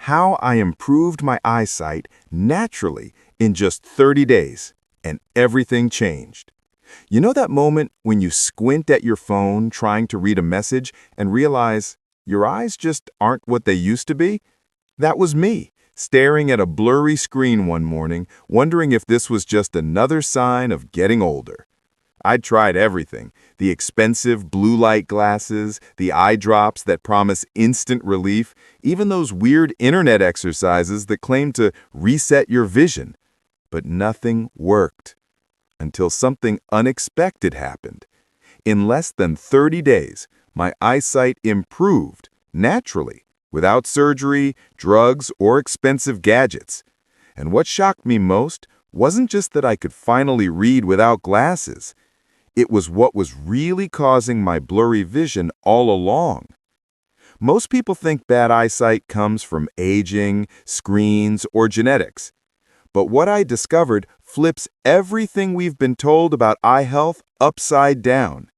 how I improved my eyesight naturally in just 30 days, and everything changed. You know that moment when you squint at your phone trying to read a message and realize your eyes just aren't what they used to be? That was me, staring at a blurry screen one morning, wondering if this was just another sign of getting older. I'd tried everything: the expensive blue light glasses, the eye drops that promise instant relief, even those weird internet exercises that claim to reset your vision. But nothing worked. Until something unexpected happened. In less than 30 days, my eyesight improved, naturally, without surgery, drugs, or expensive gadgets. And what shocked me most wasn't just that I could finally read without glasses. It was what was really causing my blurry vision all along. Most people think bad eyesight comes from aging, screens, or genetics. But what I discovered flips everything we've been told about eye health upside down.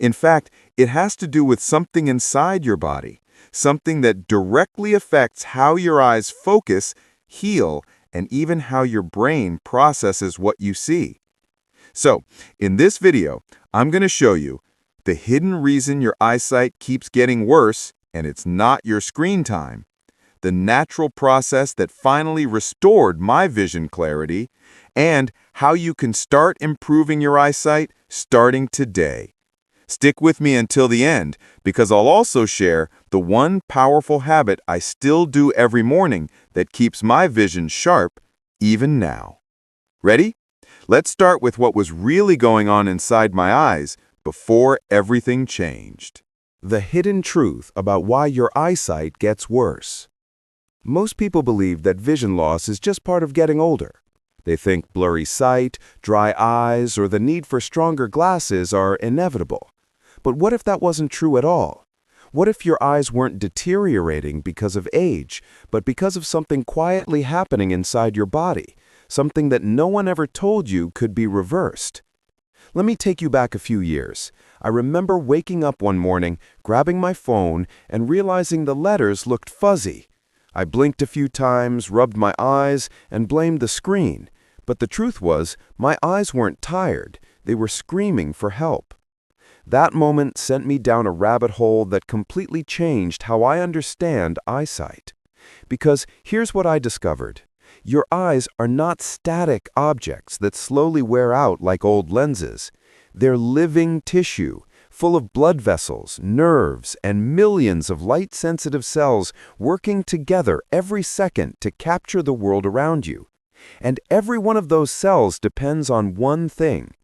In fact, it has to do with something inside your body, something that directly affects how your eyes focus, heal, and even how your brain processes what you see. So, in this video, I'm going to show you the hidden reason your eyesight keeps getting worse, and it's not your screen time, the natural process that finally restored my vision clarity, and how you can start improving your eyesight starting today. Stick with me until the end, because I'll also share the one powerful habit I still do every morning that keeps my vision sharp, even now. Ready? Let's start with what was really going on inside my eyes before everything changed. The hidden truth about why your eyesight gets worse. Most people believe that vision loss is just part of getting older. They think blurry sight, dry eyes, or the need for stronger glasses are inevitable. But what if that wasn't true at all? What if your eyes weren't deteriorating because of age, but because of something quietly happening inside your body, something that no one ever told you could be reversed? Let me take you back a few years. I remember waking up one morning, grabbing my phone, and realizing the letters looked fuzzy. I blinked a few times, rubbed my eyes, and blamed the screen. But the truth was, my eyes weren't tired. They were screaming for help. That moment sent me down a rabbit hole that completely changed how I understand eyesight. Because here's what I discovered. Your eyes are not static objects that slowly wear out like old lenses. They're living tissue, full of blood vessels, nerves, and millions of light-sensitive cells working together every second to capture the world around you. And every one of those cells depends on one thing: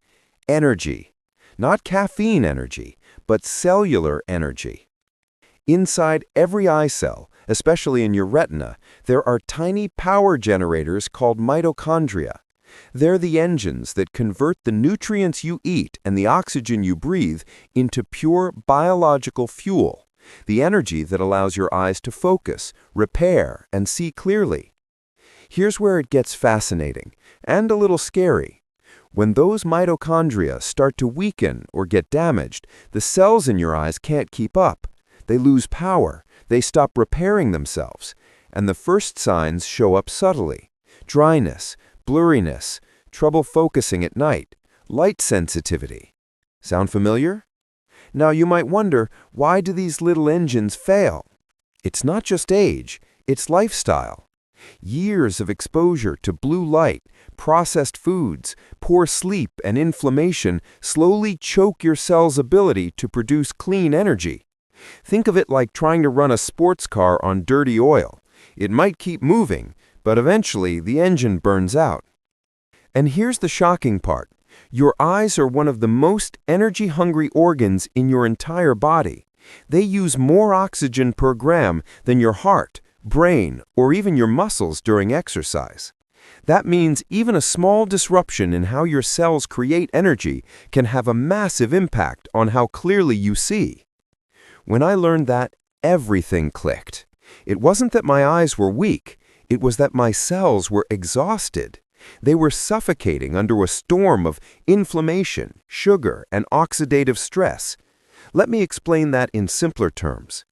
energy. Not caffeine energy, but cellular energy. Inside every eye cell, especially in your retina, there are tiny power generators called mitochondria. They're the engines that convert the nutrients you eat and the oxygen you breathe into pure biological fuel, the energy that allows your eyes to focus, repair, and see clearly. Here's where it gets fascinating and a little scary. When those mitochondria start to weaken or get damaged, the cells in your eyes can't keep up. They lose power, they stop repairing themselves, and the first signs show up subtly: dryness, blurriness, trouble focusing at night, light sensitivity. Sound familiar? Now you might wonder, why do these little engines fail? It's not just age, it's lifestyle. Years of exposure to blue light, processed foods, poor sleep, and inflammation slowly choke your cell's ability to produce clean energy. Think of it like trying to run a sports car on dirty oil. It might keep moving, but eventually the engine burns out. And here's the shocking part. Your eyes are one of the most energy-hungry organs in your entire body. They use more oxygen per gram than your heart, brain, or even your muscles during exercise. That means even a small disruption in how your cells create energy can have a massive impact on how clearly you see. When I learned that, everything clicked. It wasn't that my eyes were weak, it was that my cells were exhausted. They were suffocating under a storm of inflammation, sugar, and oxidative stress. Let me explain that in simpler terms.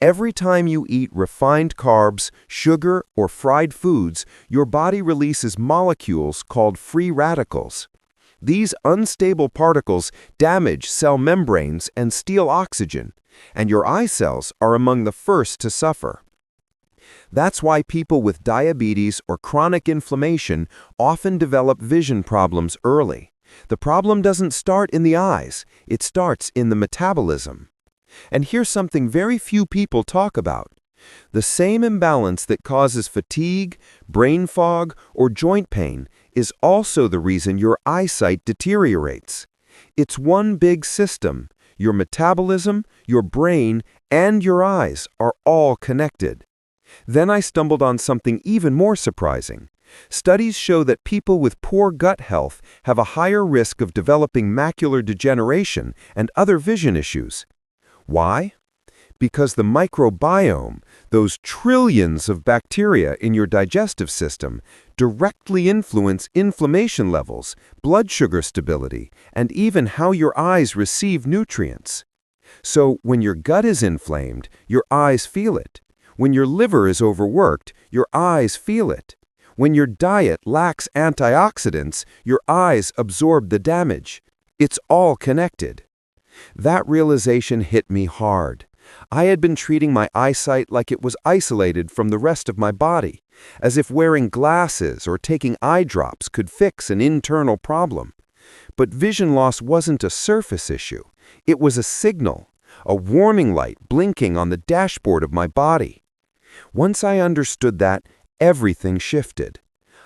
Every time you eat refined carbs, sugar, or fried foods, your body releases molecules called free radicals. These unstable particles damage cell membranes and steal oxygen, and your eye cells are among the first to suffer. That's why people with diabetes or chronic inflammation often develop vision problems early. The problem doesn't start in the eyes, it starts in the metabolism. And here's something very few people talk about. The same imbalance that causes fatigue, brain fog, or joint pain is also the reason your eyesight deteriorates. It's one big system. Your metabolism, your brain, and your eyes are all connected. Then I stumbled on something even more surprising. Studies show that people with poor gut health have a higher risk of developing macular degeneration and other vision issues. Why? Because the microbiome, those trillions of bacteria in your digestive system, directly influence inflammation levels, blood sugar stability, and even how your eyes receive nutrients. So when your gut is inflamed, your eyes feel it. When your liver is overworked, your eyes feel it. When your diet lacks antioxidants, your eyes absorb the damage. It's all connected. That realization hit me hard. I had been treating my eyesight like it was isolated from the rest of my body, as if wearing glasses or taking eye drops could fix an internal problem. But vision loss wasn't a surface issue. It was a signal, a warning light blinking on the dashboard of my body. Once I understood that, everything shifted.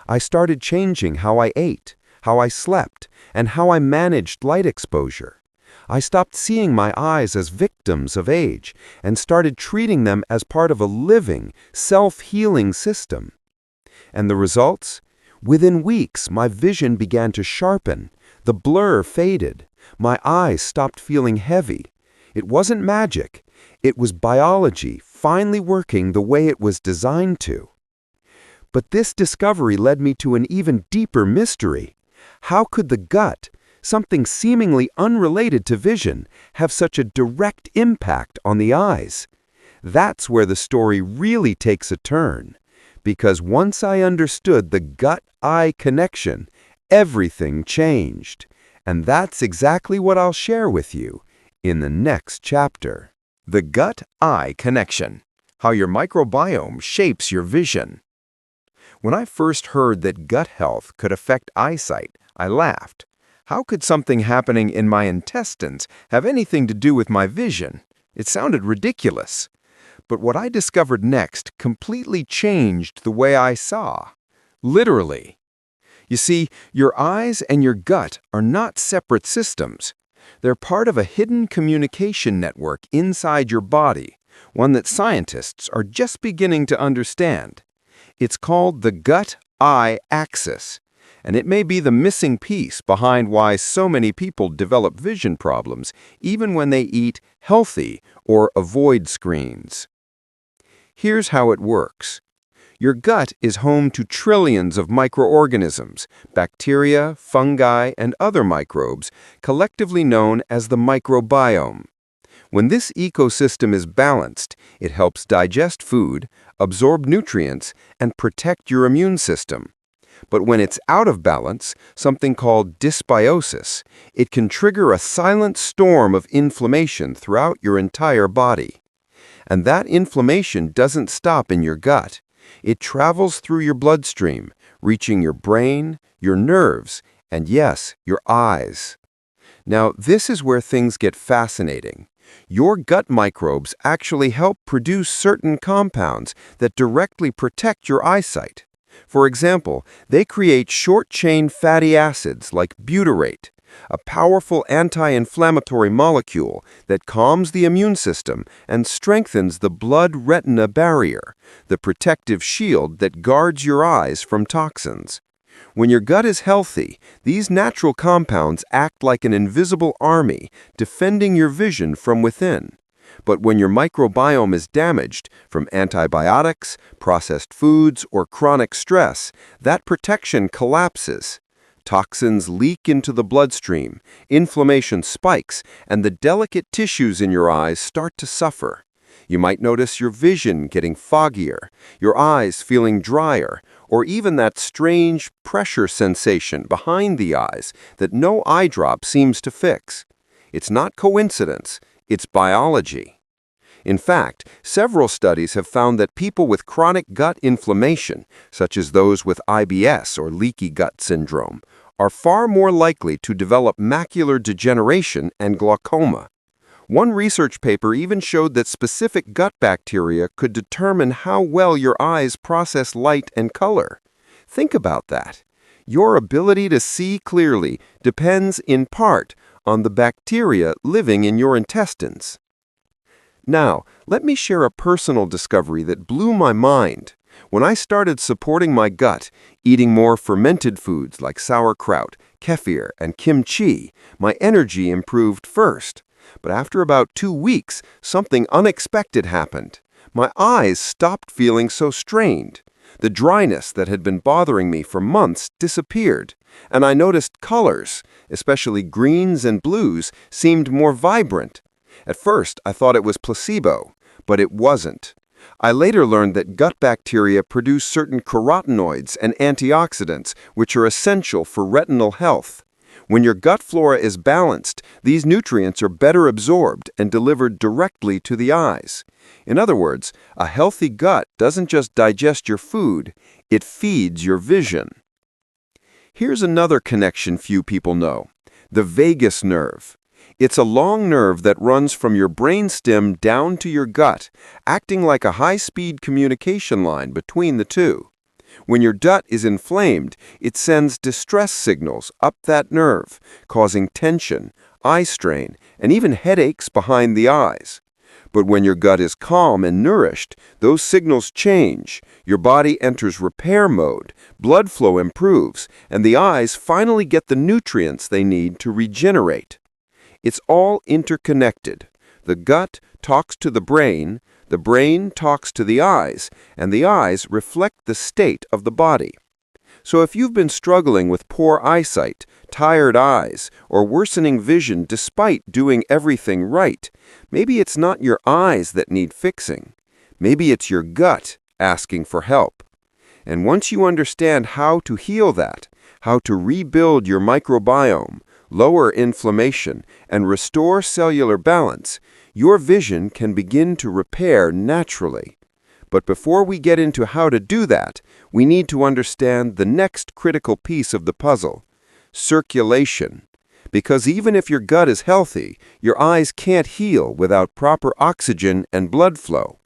I started changing how I ate, how I slept, and how I managed light exposure. I stopped seeing my eyes as victims of age and started treating them as part of a living, self-healing system. And the results? Within weeks, my vision began to sharpen. The blur faded. My eyes stopped feeling heavy. It wasn't magic. It was biology finally working the way it was designed to. But this discovery led me to an even deeper mystery. How could the gut, something seemingly unrelated to vision, have such a direct impact on the eyes? That's where the story really takes a turn. Because once I understood the gut-eye connection, everything changed. And that's exactly what I'll share with you in the next chapter. The gut-eye connection. How your microbiome shapes your vision. When I first heard that gut health could affect eyesight, I laughed. How could something happening in my intestines have anything to do with my vision? It sounded ridiculous. But what I discovered next completely changed the way I saw. Literally. You see, your eyes and your gut are not separate systems. They're part of a hidden communication network inside your body, one that scientists are just beginning to understand. It's called the gut-eye axis, and it may be the missing piece behind why so many people develop vision problems, even when they eat healthy or avoid screens. Here's how it works. Your gut is home to trillions of microorganisms, bacteria, fungi, and other microbes, collectively known as the microbiome. When this ecosystem is balanced, it helps digest food, absorb nutrients, and protect your immune system. But when it's out of balance, something called dysbiosis, it can trigger a silent storm of inflammation throughout your entire body. And that inflammation doesn't stop in your gut. It travels through your bloodstream, reaching your brain, your nerves, and yes, your eyes. Now, this is where things get fascinating. Your gut microbes actually help produce certain compounds that directly protect your eyesight. For example, they create short-chain fatty acids like butyrate, a powerful anti-inflammatory molecule that calms the immune system and strengthens the blood-retina barrier, the protective shield that guards your eyes from toxins. When your gut is healthy, these natural compounds act like an invisible army, defending your vision from within. But when your microbiome is damaged from antibiotics, processed foods, or chronic stress, that protection collapses. Toxins leak into the bloodstream, inflammation spikes, and the delicate tissues in your eyes start to suffer. You might notice your vision getting foggier, your eyes feeling drier, or even that strange pressure sensation behind the eyes that no eye drop seems to fix. It's not coincidence, it's biology. In fact, several studies have found that people with chronic gut inflammation, such as those with IBS or leaky gut syndrome, are far more likely to develop macular degeneration and glaucoma. One research paper even showed that specific gut bacteria could determine how well your eyes process light and color. Think about that. Your ability to see clearly depends in part on the bacteria living in your intestines. Now, let me share a personal discovery that blew my mind. When I started supporting my gut, eating more fermented foods like sauerkraut, kefir, and kimchi, my energy improved first. But after about 2 weeks, something unexpected happened. My eyes stopped feeling so strained. The dryness that had been bothering me for months disappeared, and I noticed colors, especially greens and blues, seemed more vibrant. At first, I thought it was placebo, but it wasn't. I later learned that gut bacteria produce certain carotenoids and antioxidants, which are essential for retinal health. When your gut flora is balanced, these nutrients are better absorbed and delivered directly to the eyes. In other words, a healthy gut doesn't just digest your food, it feeds your vision. Here's another connection few people know: the vagus nerve. It's a long nerve that runs from your brainstem down to your gut, acting like a high-speed communication line between the two. When your gut is inflamed, it sends distress signals up that nerve, causing tension, eye strain, and even headaches behind the eyes. But when your gut is calm and nourished, those signals change. Your body enters repair mode, blood flow improves, and the eyes finally get the nutrients they need to regenerate. It's all interconnected. The gut talks to the brain talks to the eyes, and the eyes reflect the state of the body. So if you've been struggling with poor eyesight, tired eyes, or worsening vision despite doing everything right, maybe it's not your eyes that need fixing. Maybe it's your gut asking for help. And once you understand how to heal that, how to rebuild your microbiome, lower inflammation, and restore cellular balance, your vision can begin to repair naturally. But before we get into how to do that, we need to understand the next critical piece of the puzzle: circulation. Because even if your gut is healthy, your eyes can't heal without proper oxygen and blood flow.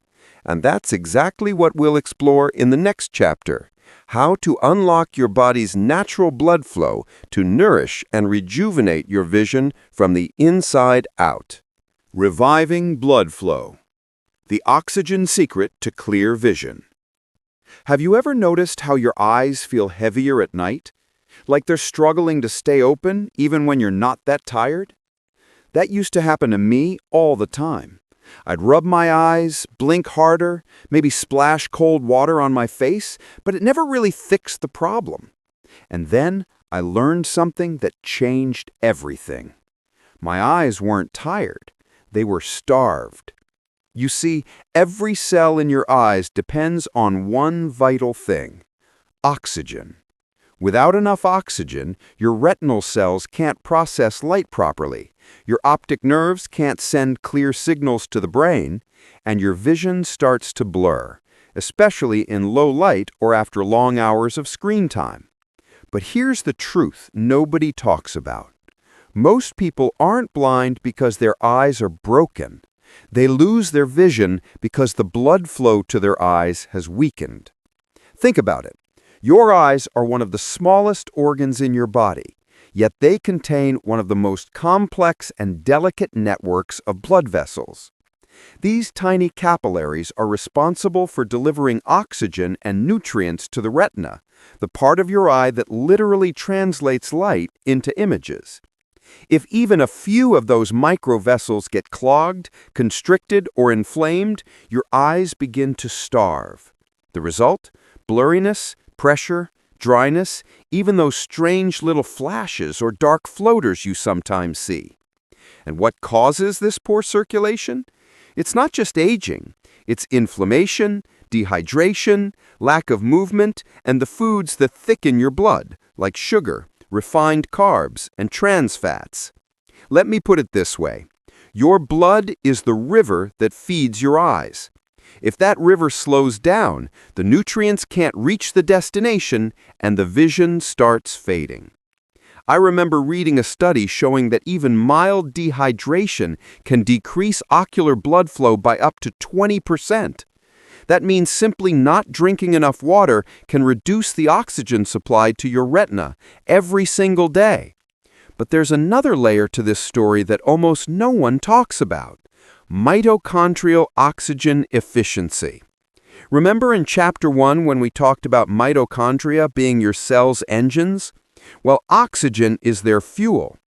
And that's exactly what we'll explore in the next chapter: how to unlock your body's natural blood flow to nourish and rejuvenate your vision from the inside out. Reviving blood flow. The oxygen secret to clear vision. Have you ever noticed how your eyes feel heavier at night? Like they're struggling to stay open even when you're not that tired? That used to happen to me all the time. I'd rub my eyes, blink harder, maybe splash cold water on my face, but it never really fixed the problem. And then I learned something that changed everything. My eyes weren't tired. They were starved. You see, every cell in your eyes depends on one vital thing: oxygen. Without enough oxygen, your retinal cells can't process light properly, your optic nerves can't send clear signals to the brain, and your vision starts to blur, especially in low light or after long hours of screen time. But here's the truth nobody talks about. Most people aren't blind because their eyes are broken. They lose their vision because the blood flow to their eyes has weakened. Think about it. Your eyes are one of the smallest organs in your body, yet they contain one of the most complex and delicate networks of blood vessels. These tiny capillaries are responsible for delivering oxygen and nutrients to the retina, the part of your eye that literally translates light into images. If even a few of those microvessels get clogged, constricted, or inflamed, your eyes begin to starve. The result? Blurriness, pressure, dryness, even those strange little flashes or dark floaters you sometimes see. And what causes this poor circulation? It's not just aging. It's inflammation, dehydration, lack of movement, and the foods that thicken your blood, like sugar, refined carbs, and trans fats. Let me put it this way. Your blood is the river that feeds your eyes. If that river slows down, the nutrients can't reach the destination and the vision starts fading. I remember reading a study showing that even mild dehydration can decrease ocular blood flow by up to 20%. That means simply not drinking enough water can reduce the oxygen supply to your retina every single day. But there's another layer to this story that almost no one talks about: mitochondrial oxygen efficiency. Remember in Chapter 1 when we talked about mitochondria being your cell's engines? Well, oxygen is their fuel.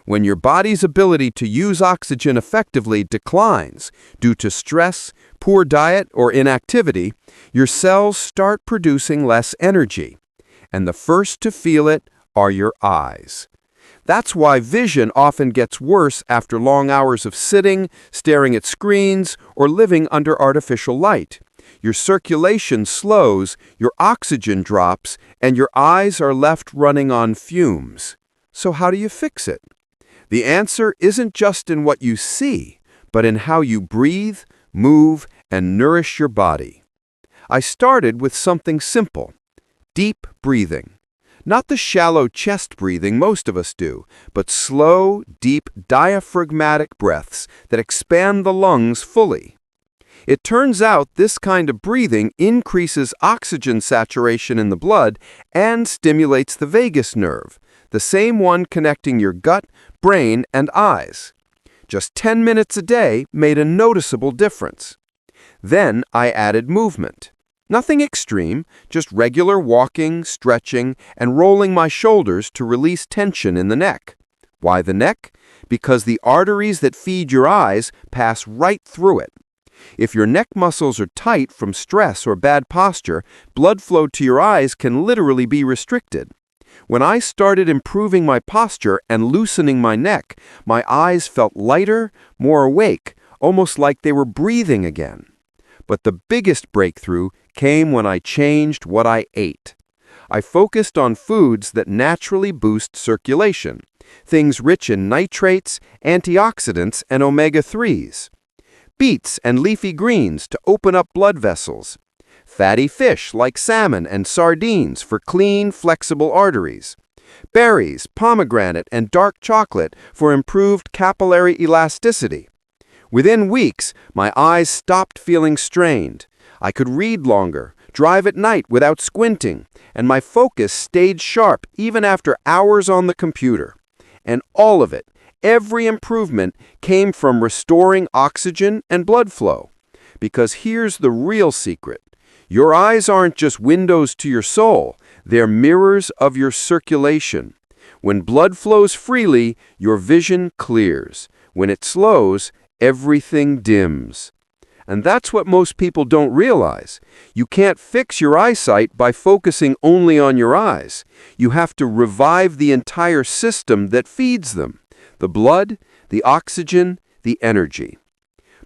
When your body's ability to use oxygen effectively declines due to stress, poor diet, or inactivity, your cells start producing less energy. And the first to feel it are your eyes. That's why vision often gets worse after long hours of sitting, staring at screens, or living under artificial light. Your circulation slows, your oxygen drops, and your eyes are left running on fumes. So how do you fix it? The answer isn't just in what you see, but in how you breathe, move, and nourish your body. I started with something simple: deep breathing. Not the shallow chest breathing most of us do, but slow, deep, diaphragmatic breaths that expand the lungs fully. It turns out this kind of breathing increases oxygen saturation in the blood and stimulates the vagus nerve, the same one connecting your gut, brain, and eyes. Just 10 minutes a day made a noticeable difference. Then I added movement. Nothing extreme, just regular walking, stretching, and rolling my shoulders to release tension in the neck. Why the neck? Because the arteries that feed your eyes pass right through it. If your neck muscles are tight from stress or bad posture, blood flow to your eyes can literally be restricted. When I started improving my posture and loosening my neck, my eyes felt lighter, more awake, almost like they were breathing again. But the biggest breakthrough came when I changed what I ate. I focused on foods that naturally boost circulation, things rich in nitrates, antioxidants, and omega-3s. Beets and leafy greens to open up blood vessels. Fatty fish like salmon and sardines for clean, flexible arteries. Berries, pomegranate, and dark chocolate for improved capillary elasticity. Within weeks, my eyes stopped feeling strained. I could read longer, drive at night without squinting, and my focus stayed sharp even after hours on the computer. And all of it, every improvement, came from restoring oxygen and blood flow. Because here's the real secret. Your eyes aren't just windows to your soul, they're mirrors of your circulation. When blood flows freely, your vision clears. When it slows, everything dims. And that's what most people don't realize. You can't fix your eyesight by focusing only on your eyes. You have to revive the entire system that feeds them: the blood, the oxygen, the energy.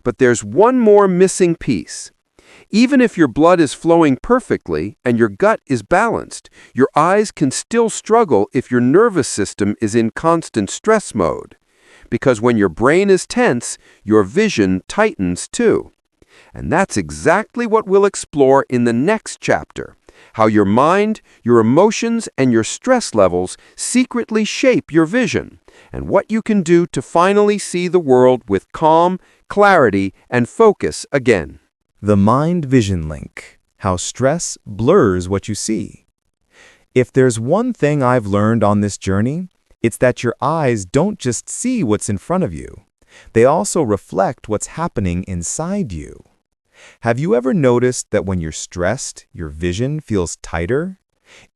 But there's one more missing piece. Even if your blood is flowing perfectly and your gut is balanced, your eyes can still struggle if your nervous system is in constant stress mode. Because when your brain is tense, your vision tightens too. And that's exactly what we'll explore in the next chapter: how your mind, your emotions, and your stress levels secretly shape your vision, and what you can do to finally see the world with calm, clarity, and focus again. The mind-vision link: how stress blurs what you see. If there's one thing I've learned on this journey, it's that your eyes don't just see what's in front of you. They also reflect what's happening inside you. Have you ever noticed that when you're stressed, your vision feels tighter?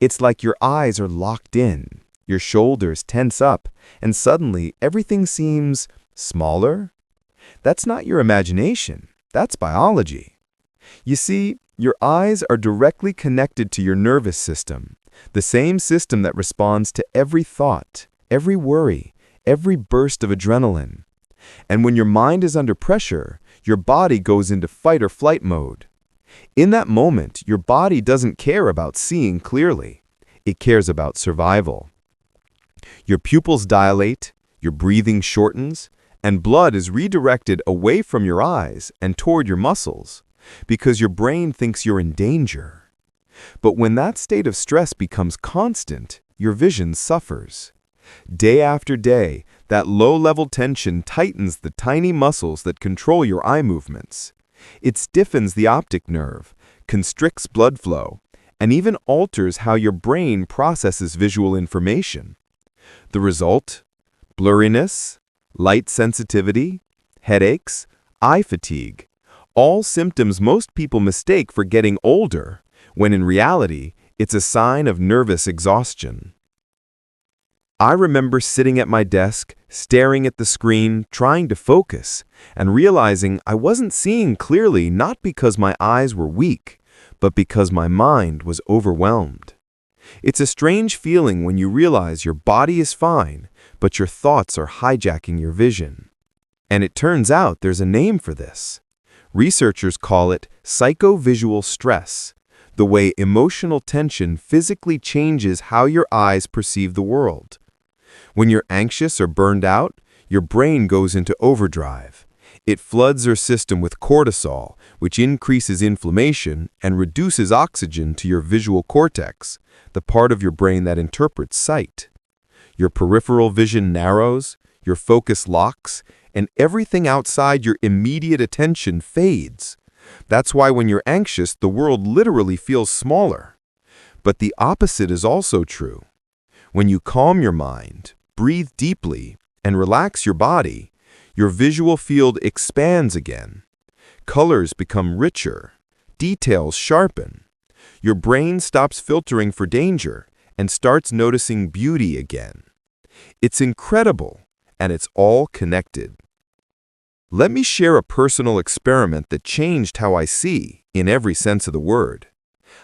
It's like your eyes are locked in, your shoulders tense up, and suddenly everything seems smaller? That's not your imagination, that's biology. You see, your eyes are directly connected to your nervous system, the same system that responds to every thought, every worry, every burst of adrenaline. And when your mind is under pressure, your body goes into fight or flight mode. In that moment, your body doesn't care about seeing clearly. It cares about survival. Your pupils dilate, your breathing shortens, and blood is redirected away from your eyes and toward your muscles because your brain thinks you're in danger. But when that state of stress becomes constant, your vision suffers. Day after day, that low-level tension tightens the tiny muscles that control your eye movements. It stiffens the optic nerve, constricts blood flow, and even alters how your brain processes visual information. The result? Blurriness, light sensitivity, headaches, eye fatigue, all symptoms most people mistake for getting older, when in reality, it's a sign of nervous exhaustion. I remember sitting at my desk, staring at the screen, trying to focus, and realizing I wasn't seeing clearly not because my eyes were weak, but because my mind was overwhelmed. It's a strange feeling when you realize your body is fine, but your thoughts are hijacking your vision. And it turns out there's a name for this. Researchers call it psychovisual stress, the way emotional tension physically changes how your eyes perceive the world. When you're anxious or burned out, your brain goes into overdrive. It floods your system with cortisol, which increases inflammation and reduces oxygen to your visual cortex, the part of your brain that interprets sight. Your peripheral vision narrows, your focus locks, and everything outside your immediate attention fades. That's why when you're anxious, the world literally feels smaller. But the opposite is also true. When you calm your mind, breathe deeply, and relax your body, your visual field expands again. Colors become richer, details sharpen. Your brain stops filtering for danger and starts noticing beauty again. It's incredible, and it's all connected. Let me share a personal experiment that changed how I see, in every sense of the word.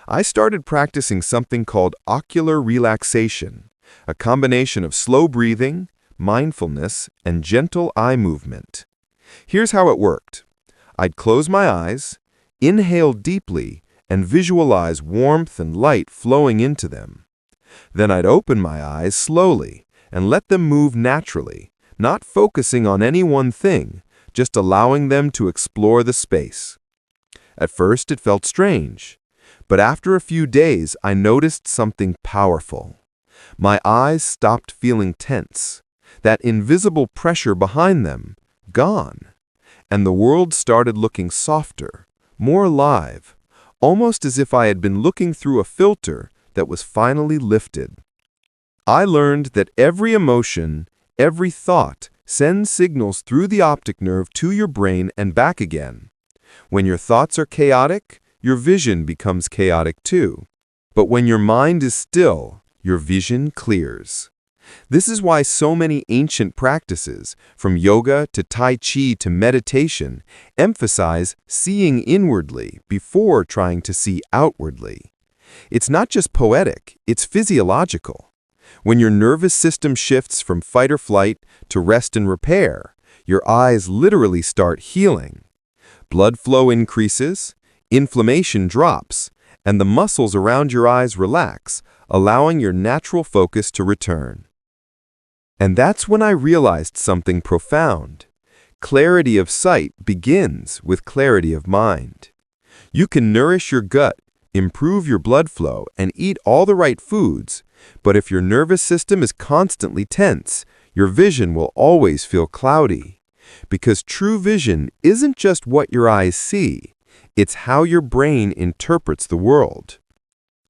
I started practicing something called ocular relaxation, a combination of slow breathing, mindfulness, and gentle eye movement. Here's how it worked. I'd close my eyes, inhale deeply, and visualize warmth and light flowing into them. Then I'd open my eyes slowly and let them move naturally, not focusing on any one thing, just allowing them to explore the space. At first, it felt strange, but after a few days, I noticed something powerful. My eyes stopped feeling tense, that invisible pressure behind them, gone, and the world started looking softer, more alive, almost as if I had been looking through a filter that was finally lifted. I learned that every emotion, every thought, sends signals through the optic nerve to your brain and back again. When your thoughts are chaotic, your vision becomes chaotic too. But when your mind is still, your vision clears. This is why so many ancient practices, from yoga to tai chi to meditation, emphasize seeing inwardly before trying to see outwardly. It's not just poetic, it's physiological. When your nervous system shifts from fight or flight to rest and repair, your eyes literally start healing. Blood flow increases, inflammation drops, and the muscles around your eyes relax, allowing your natural focus to return. And that's when I realized something profound. Clarity of sight begins with clarity of mind. You can nourish your gut, improve your blood flow, and eat all the right foods, but if your nervous system is constantly tense, your vision will always feel cloudy. Because true vision isn't just what your eyes see, it's how your brain interprets the world.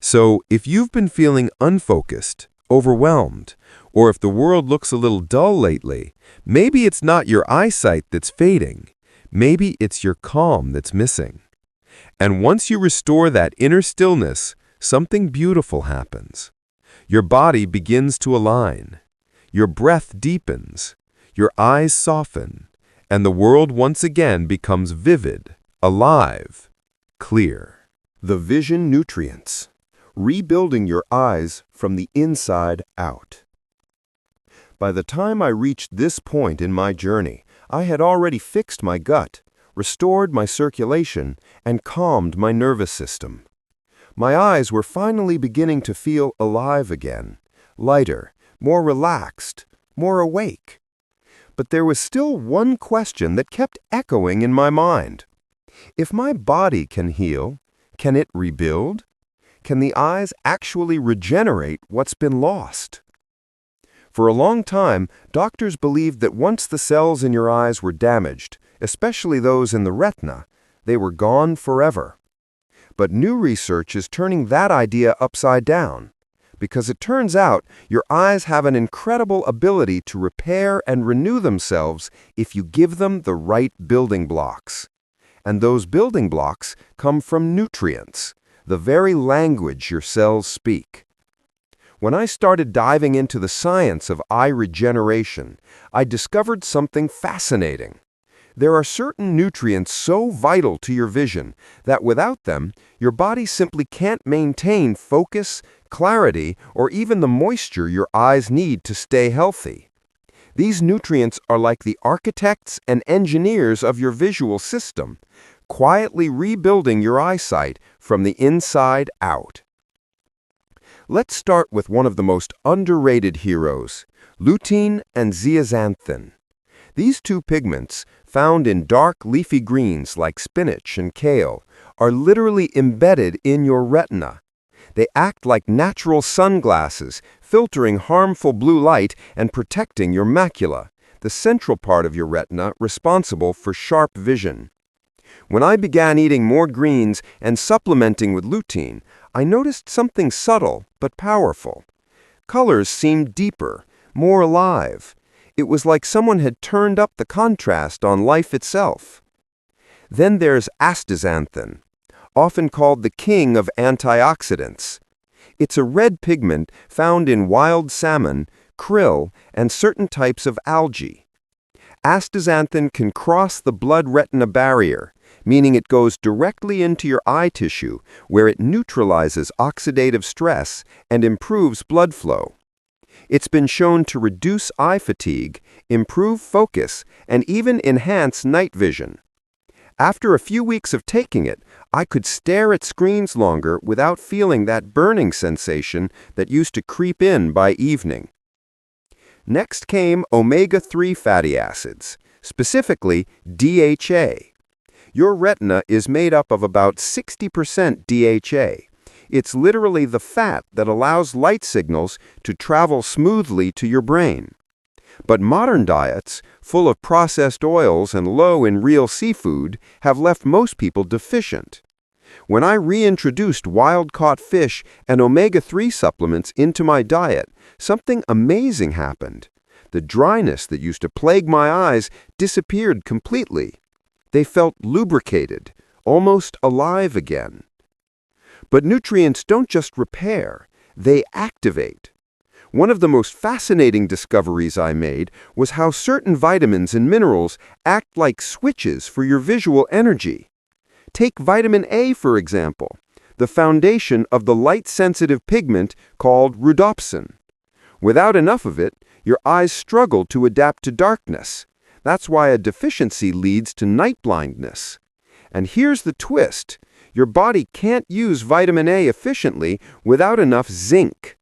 So, if you've been feeling unfocused, overwhelmed, or if the world looks a little dull lately, maybe it's not your eyesight that's fading. Maybe it's your calm that's missing. And once you restore that inner stillness, something beautiful happens. Your body begins to align. Your breath deepens. Your eyes soften. And the world once again becomes vivid, alive, clear. The vision nutrients. Rebuilding your eyes from the inside out. By the time I reached this point in my journey, I had already fixed my gut, restored my circulation, and calmed my nervous system. My eyes were finally beginning to feel alive again, lighter, more relaxed, more awake. But there was still one question that kept echoing in my mind. If my body can heal, can it rebuild? Can the eyes actually regenerate what's been lost? For a long time, doctors believed that once the cells in your eyes were damaged, especially those in the retina, they were gone forever. But new research is turning that idea upside down, because it turns out your eyes have an incredible ability to repair and renew themselves if you give them the right building blocks. And those building blocks come from nutrients, the very language your cells speak. When I started diving into the science of eye regeneration, I discovered something fascinating. There are certain nutrients so vital to your vision that without them, your body simply can't maintain focus, clarity, or even the moisture your eyes need to stay healthy. These nutrients are like the architects and engineers of your visual system, quietly rebuilding your eyesight from the inside out. Let's start with one of the most underrated heroes, lutein and zeaxanthin. These two pigments, found in dark leafy greens like spinach and kale, are literally embedded in your retina. They act like natural sunglasses, filtering harmful blue light and protecting your macula, the central part of your retina responsible for sharp vision. When I began eating more greens and supplementing with lutein, I noticed something subtle but powerful. Colors seemed deeper, more alive. It was like someone had turned up the contrast on life itself. Then there's astaxanthin, often called the king of antioxidants. It's a red pigment found in wild salmon, krill, and certain types of algae. Astaxanthin can cross the blood-retina barrier, meaning it goes directly into your eye tissue, where it neutralizes oxidative stress and improves blood flow. It's been shown to reduce eye fatigue, improve focus, and even enhance night vision. After a few weeks of taking it, I could stare at screens longer without feeling that burning sensation that used to creep in by evening. Next came omega-3 fatty acids, specifically DHA. Your retina is made up of about 60% DHA. It's literally the fat that allows light signals to travel smoothly to your brain. But modern diets, full of processed oils and low in real seafood, have left most people deficient. When I reintroduced wild-caught fish and omega-3 supplements into my diet, something amazing happened. The dryness that used to plague my eyes disappeared completely. They felt lubricated, almost alive again. But nutrients don't just repair, they activate. One of the most fascinating discoveries I made was how certain vitamins and minerals act like switches for your visual energy. Take vitamin A, for example, the foundation of the light-sensitive pigment called rhodopsin. Without enough of it, your eyes struggle to adapt to darkness. That's why a deficiency leads to night blindness. And here's the twist. Your body can't use vitamin A efficiently without enough zinc.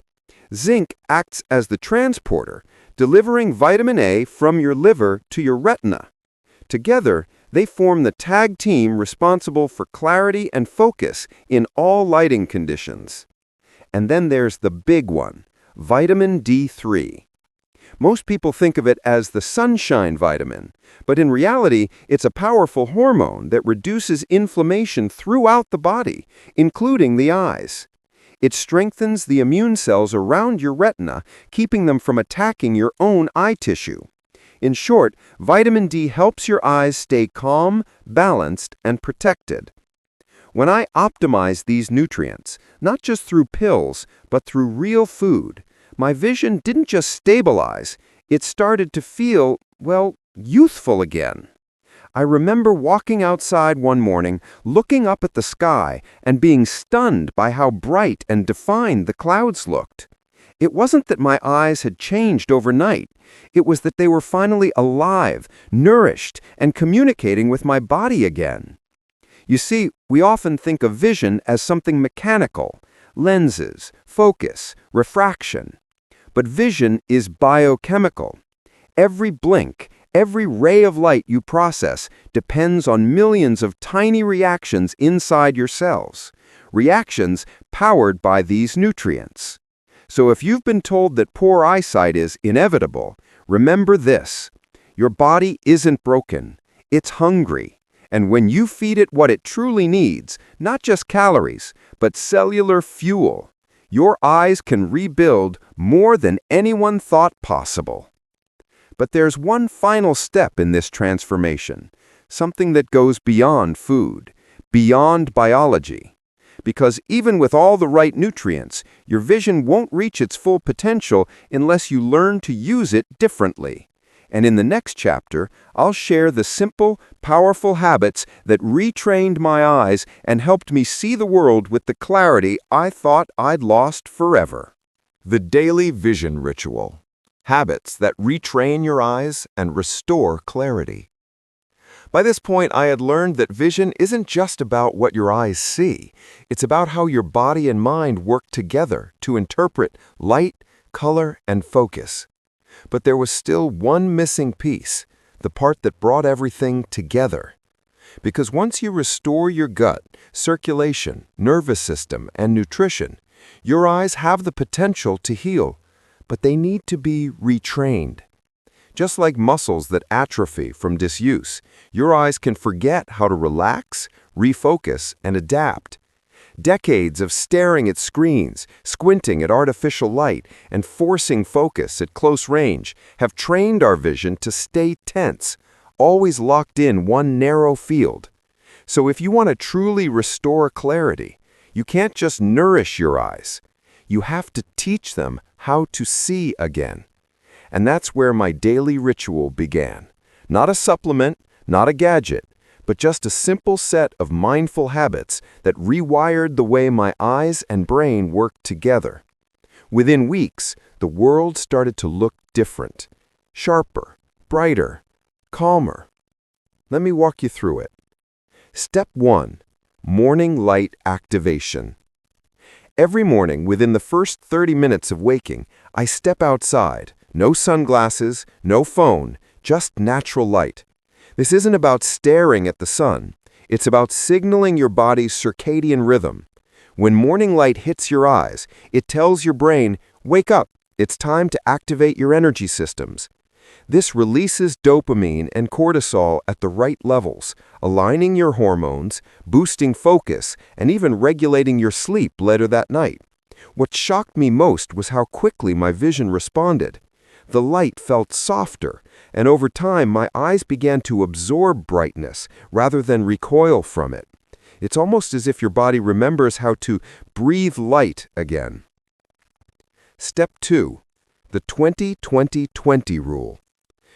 Zinc acts as the transporter, delivering vitamin A from your liver to your retina. Together, they form the tag team responsible for clarity and focus in all lighting conditions. And then there's the big one, vitamin D3. Most people think of it as the sunshine vitamin, but in reality, it's a powerful hormone that reduces inflammation throughout the body, including the eyes. It strengthens the immune cells around your retina, keeping them from attacking your own eye tissue. In short, vitamin D helps your eyes stay calm, balanced, and protected. When I optimize these nutrients, not just through pills, but through real food, my vision didn't just stabilize, it started to feel, well, youthful again. I remember walking outside one morning, looking up at the sky, and being stunned by how bright and defined the clouds looked. It wasn't that my eyes had changed overnight. It was that they were finally alive, nourished, and communicating with my body again. You see, we often think of vision as something mechanical, lenses, focus, refraction. But vision is biochemical. Every blink, every ray of light you process depends on millions of tiny reactions inside your cells, reactions powered by these nutrients. So if you've been told that poor eyesight is inevitable, remember this: your body isn't broken, it's hungry. And when you feed it what it truly needs, not just calories, but cellular fuel, your eyes can rebuild more than anyone thought possible. But there's one final step in this transformation, something that goes beyond food, beyond biology. Because even with all the right nutrients, your vision won't reach its full potential unless you learn to use it differently. And in the next chapter, I'll share the simple, powerful habits that retrained my eyes and helped me see the world with the clarity I thought I'd lost forever. The daily vision ritual. Habits that retrain your eyes and restore clarity. By this point, I had learned that vision isn't just about what your eyes see. It's about how your body and mind work together to interpret light, color, and focus. But there was still one missing piece, the part that brought everything together. Because once you restore your gut, circulation, nervous system, and nutrition, your eyes have the potential to heal, but they need to be retrained. Just like muscles that atrophy from disuse, your eyes can forget how to relax, refocus, and adapt. Decades of staring at screens, squinting at artificial light, and forcing focus at close range have trained our vision to stay tense, always locked in one narrow field. So if you want to truly restore clarity, you can't just nourish your eyes. You have to teach them how to see again. And that's where my daily ritual began. Not a supplement, not a gadget, but just a simple set of mindful habits that rewired the way my eyes and brain worked together. Within weeks, the world started to look different. Sharper, brighter, calmer. Let me walk you through it. Step 1. Morning light activation. Every morning, within the first 30 minutes of waking, I step outside. No sunglasses, no phone, just natural light. This isn't about staring at the sun. It's about signaling your body's circadian rhythm. When morning light hits your eyes, it tells your brain, wake up, it's time to activate your energy systems. This releases dopamine and cortisol at the right levels, aligning your hormones, boosting focus, and even regulating your sleep later that night. What shocked me most was how quickly my vision responded. The light felt softer, and over time my eyes began to absorb brightness rather than recoil from it. It's almost as if your body remembers how to breathe light again. Step 2. The 20-20-20 rule.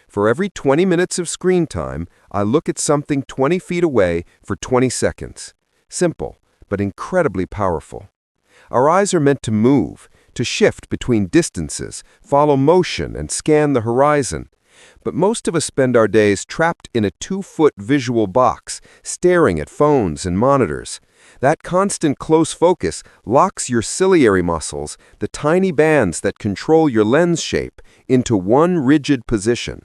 For every 20 minutes of screen time, I look at something 20 feet away for 20 seconds. Simple, but incredibly powerful. Our eyes are meant to move, to shift between distances, follow motion, and scan the horizon. But most of us spend our days trapped in a 2-foot visual box, staring at phones and monitors. That constant close focus locks your ciliary muscles, the tiny bands that control your lens shape, into one rigid position.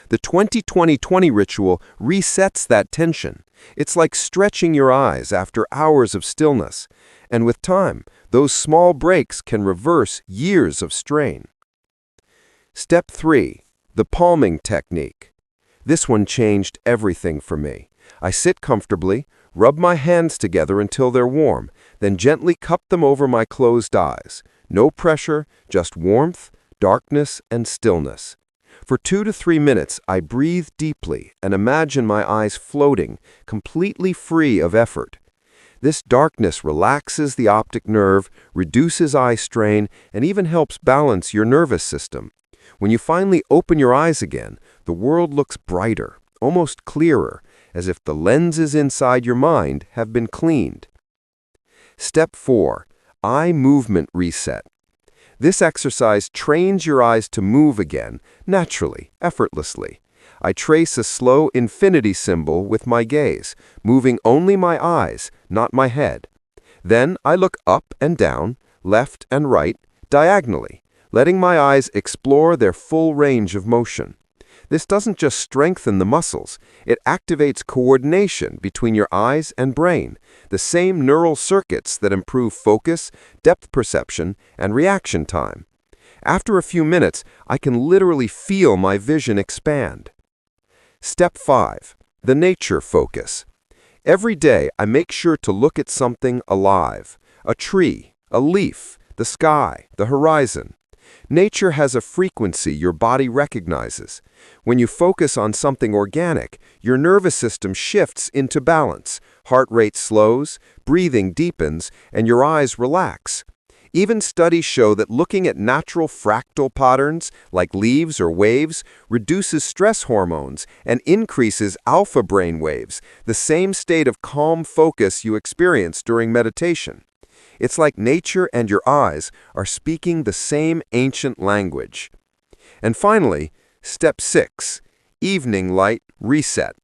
The 20-20-20 ritual resets that tension. It's like stretching your eyes after hours of stillness. And with time, those small breaks can reverse years of strain. Step 3. The palming technique. This one changed everything for me. I sit comfortably, rub my hands together until they're warm, then gently cup them over my closed eyes. No pressure, just warmth, darkness, and stillness. For 2 to 3 minutes, I breathe deeply and imagine my eyes floating, completely free of effort. This darkness relaxes the optic nerve, reduces eye strain, and even helps balance your nervous system. When you finally open your eyes again, the world looks brighter, almost clearer, as if the lenses inside your mind have been cleaned. Step 4. Eye movement reset. This exercise trains your eyes to move again, naturally, effortlessly. I trace a slow infinity symbol with my gaze, moving only my eyes, not my head. Then I look up and down, left and right, diagonally, letting my eyes explore their full range of motion. This doesn't just strengthen the muscles, it activates coordination between your eyes and brain, the same neural circuits that improve focus, depth perception, and reaction time. After a few minutes, I can literally feel my vision expand. Step 5. The nature focus. Every day, I make sure to look at something alive. A tree, a leaf, the sky, the horizon. Nature has a frequency your body recognizes. When you focus on something organic, your nervous system shifts into balance, heart rate slows, breathing deepens, and your eyes relax. Even studies show that looking at natural fractal patterns, like leaves or waves, reduces stress hormones and increases alpha brain waves, the same state of calm focus you experience during meditation. It's like nature and your eyes are speaking the same ancient language. And finally, step 6, evening light reset.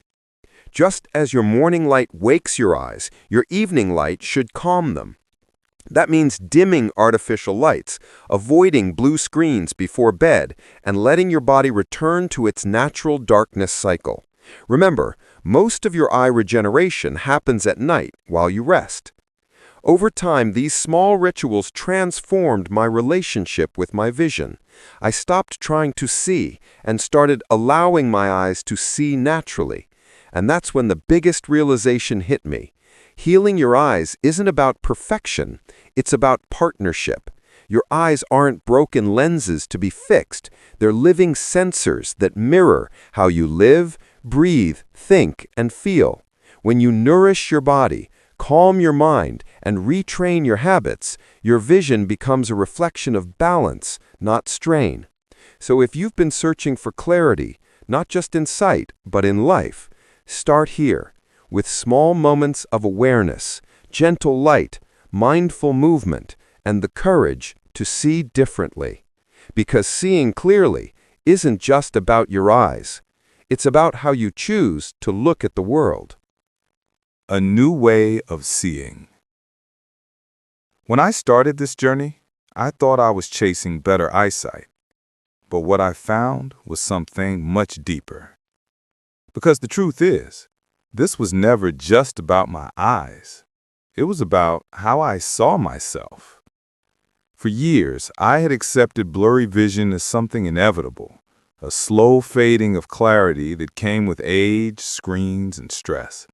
Just as your morning light wakes your eyes, your evening light should calm them. That means dimming artificial lights, avoiding blue screens before bed, and letting your body return to its natural darkness cycle. Remember, most of your eye regeneration happens at night while you rest. Over time, these small rituals transformed my relationship with my vision. I stopped trying to see and started allowing my eyes to see naturally. And that's when the biggest realization hit me. Healing your eyes isn't about perfection, it's about partnership. Your eyes aren't broken lenses to be fixed. They're living sensors that mirror how you live, breathe, think, and feel. When you nourish your body, calm your mind, and retrain your habits, your vision becomes a reflection of balance, not strain. So if you've been searching for clarity, not just in sight, but in life, start here, with small moments of awareness, gentle light, mindful movement, and the courage to see differently. Because seeing clearly isn't just about your eyes. It's about how you choose to look at the world. A new way of seeing. When I started this journey, I thought I was chasing better eyesight. But what I found was something much deeper. Because the truth is, this was never just about my eyes. It was about how I saw myself. For years, I had accepted blurry vision as something inevitable, a slow fading of clarity that came with age, screens, and stress.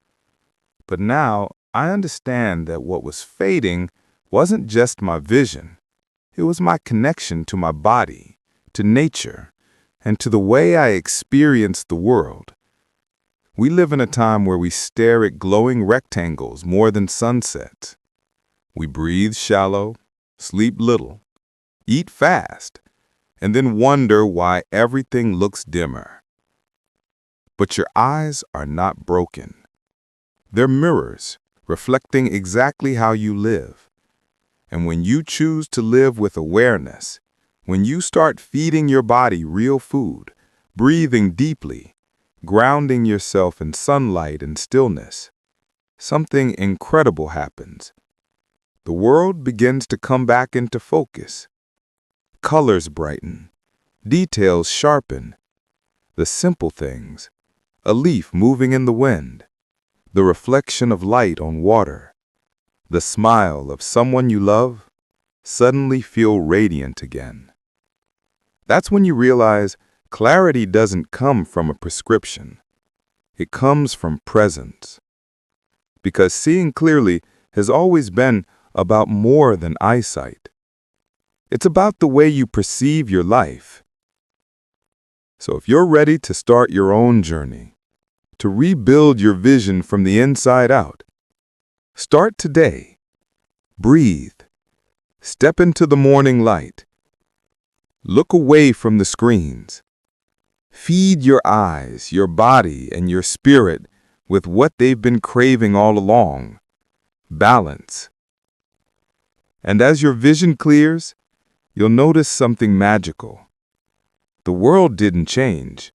But now, I understand that what was fading wasn't just my vision. It was my connection to my body, to nature, and to the way I experienced the world. We live in a time where we stare at glowing rectangles more than sunsets. We breathe shallow, sleep little, eat fast, and then wonder why everything looks dimmer. But your eyes are not broken. They're mirrors, reflecting exactly how you live. And when you choose to live with awareness, when you start feeding your body real food, breathing deeply, grounding yourself in sunlight and stillness, something incredible happens. The world begins to come back into focus. Colors brighten, details sharpen. The simple things, a leaf moving in the wind, the reflection of light on water, the smile of someone you love, suddenly feel radiant again. That's when you realize clarity doesn't come from a prescription. It comes from presence. Because seeing clearly has always been about more than eyesight. It's about the way you perceive your life. So if you're ready to start your own journey, to rebuild your vision from the inside out, start today. Breathe. Step into the morning light. Look away from the screens. Feed your eyes, your body, and your spirit with what they've been craving all along: balance. And as your vision clears, you'll notice something magical. The world didn't change.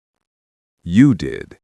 You did.